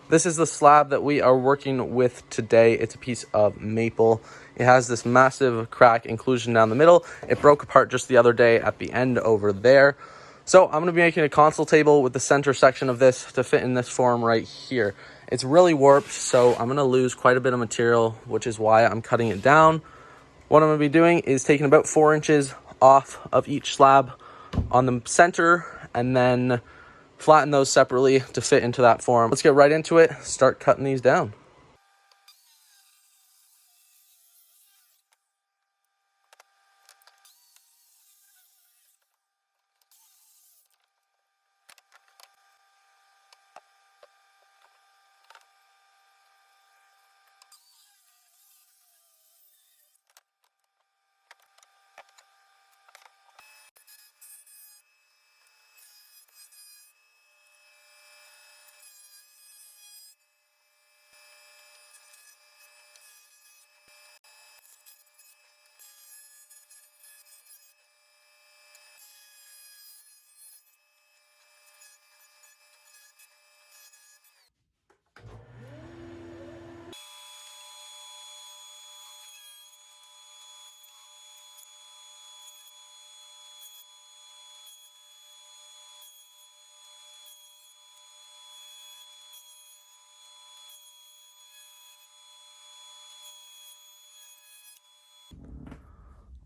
This is the slab that we are working with today. It's a piece of maple. It has this massive crack inclusion down the middle. It broke apart just the other day at the end over there. So I'm going to be making a console table with the center section of this to fit in this form right here. It's really warped, so I'm going to lose quite a bit of material, which is why I'm cutting it down. What I'm going to be doing is taking about 4 inches off of each slab on the center and then flatten those separately to fit into that form. Let's get right into it, start cutting these down.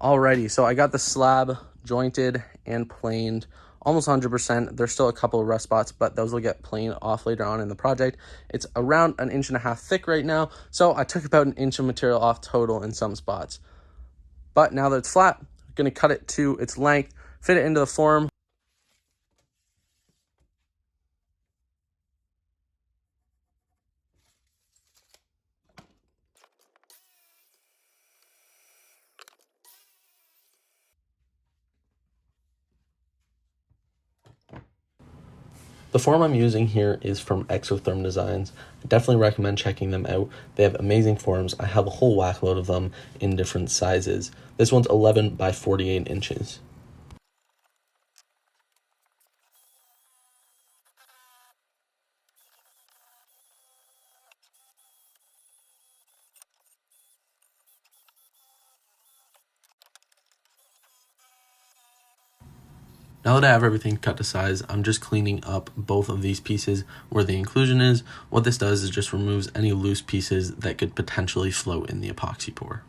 Alrighty, so I got the slab jointed and planed almost 100%. There's still a couple of rust spots, but those will get planed off later on in the project. It's around 1.5 inches thick right now, so I took about 1 inch of material off total in some spots. But now that it's flat, I'm going to cut it to its length, fit it into the form. The form I'm using here is from Exotherm Designs. I definitely recommend checking them out. They have amazing forms. I have a whole whack load of them in different sizes. This one's 11 by 48 inches. Now that I have everything cut to size, I'm just cleaning up both of these pieces where the inclusion is. What this does is just removes any loose pieces that could potentially float in the epoxy pour.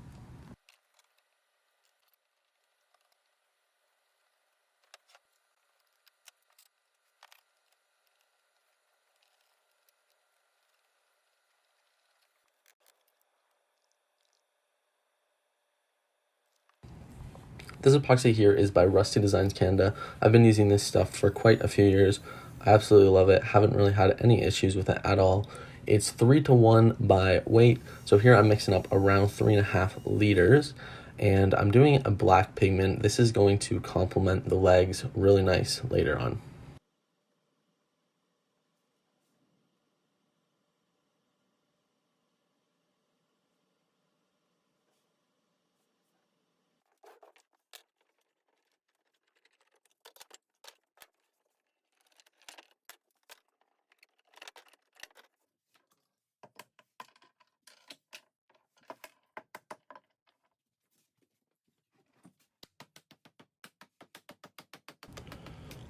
This epoxy here is by Rusty Designs Canada. I've been using this stuff for quite a few years. I absolutely love it. Haven't really had any issues with it at all. It's 3-to-1 by weight. So here I'm mixing up around 3.5 liters. And I'm doing a black pigment. This is going to complement the legs really nice later on.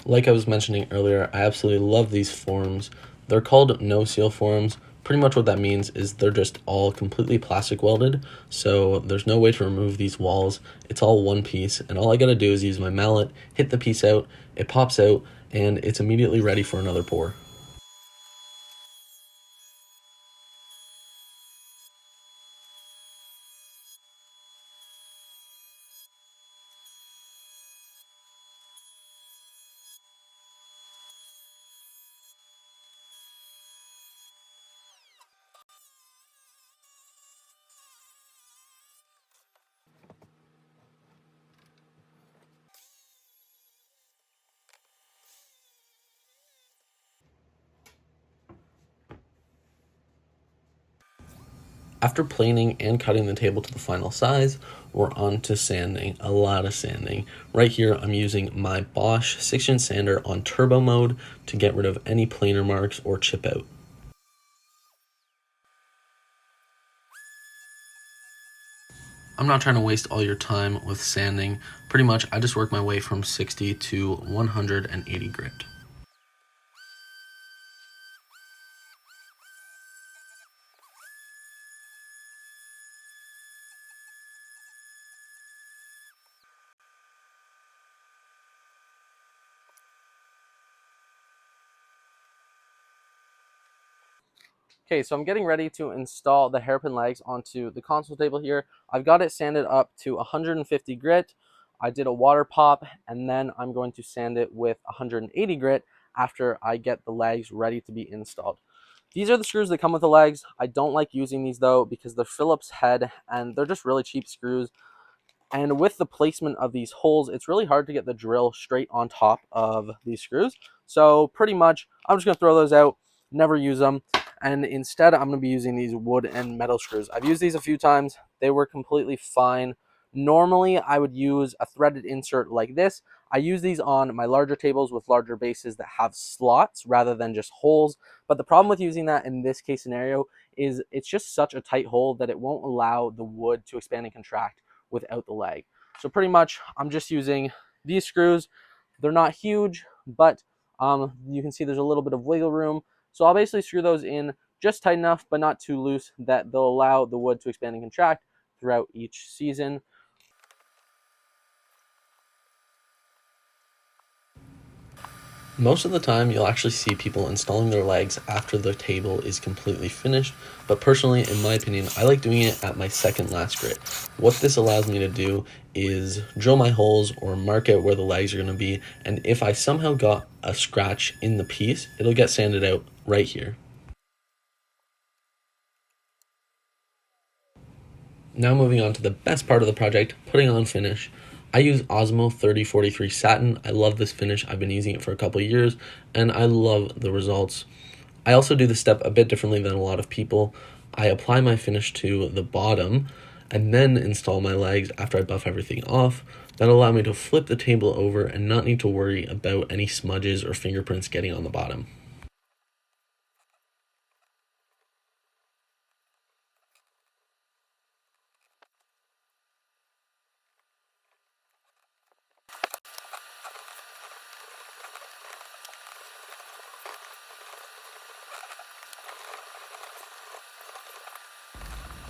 Like I was mentioning earlier, I absolutely love these forms. They're called no-seal forms. Pretty much what that means is they're just all completely plastic welded, so there's no way to remove these walls. It's all one piece, and all I gotta do is use my mallet, hit the piece out, it pops out, and it's immediately ready for another pour. After planing and cutting the table to the final size, we're on to sanding, a lot of sanding. Right here, I'm using my Bosch 6-inch sander on turbo mode to get rid of any planer marks or chip out. I'm not trying to waste all your time with sanding. Pretty much, I just work my way from 60 to 180 grit. Okay, so I'm getting ready to install the hairpin legs onto the console table here. I've got it sanded up to 150 grit. I did a water pop, and then I'm going to sand it with 180 grit after I get the legs ready to be installed. These are the screws that come with the legs. I don't like using these though because they're Phillips head and they're just really cheap screws. And with the placement of these holes, it's really hard to get the drill straight on top of these screws. So pretty much, I'm just gonna throw those out, never use them. And instead, I'm gonna be using these wood and metal screws. I've used these a few times. They were completely fine. Normally, I would use a threaded insert like this. I use these on my larger tables with larger bases that have slots rather than just holes. But the problem with using that in this case scenario is it's just such a tight hole that it won't allow the wood to expand and contract without the leg. So pretty much I'm just using these screws. They're not huge, but you can see there's a little bit of wiggle room. So I'll basically screw those in just tight enough, but not too loose that they'll allow the wood to expand and contract throughout each season. Most of the time, you'll actually see people installing their legs after the table is completely finished, but personally, in my opinion, I like doing it at my second last grit. What this allows me to do is drill my holes or mark out where the legs are going to be, and if I somehow got a scratch in the piece, it'll get sanded out right here. Now moving on to the best part of the project, putting on finish. I use Osmo 3043 Satin. I love this finish. I've been using it for a couple of years, and I love the results. I also do this step a bit differently than a lot of people. I apply my finish to the bottom and then install my legs after I buff everything off. That'll allow me to flip the table over and not need to worry about any smudges or fingerprints getting on the bottom.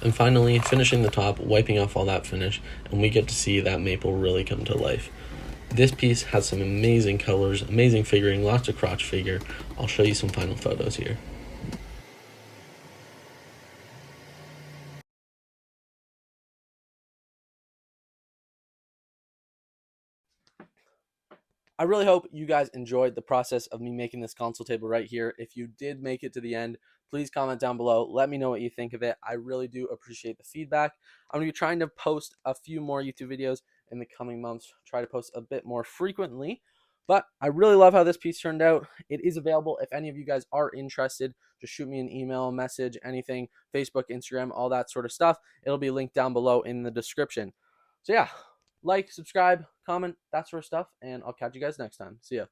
And finally, finishing the top, wiping off all that finish, and we get to see that maple really come to life. This piece has some amazing colors, amazing figuring, lots of crotch figure. I'll show you some final photos here. I really hope you guys enjoyed the process of me making this console table right here. If you did make it to the end, please comment down below. Let me know what you think of it. I really do appreciate the feedback. I'm going to be trying to post a few more YouTube videos in the coming months, try to post a bit more frequently. But I really love how this piece turned out. It is available if any of you guys are interested. Just shoot me an email, message, anything, Facebook, Instagram, all that sort of stuff. It'll be linked down below in the description. So yeah, like, subscribe, comment, that sort of stuff, and I'll catch you guys next time. See ya.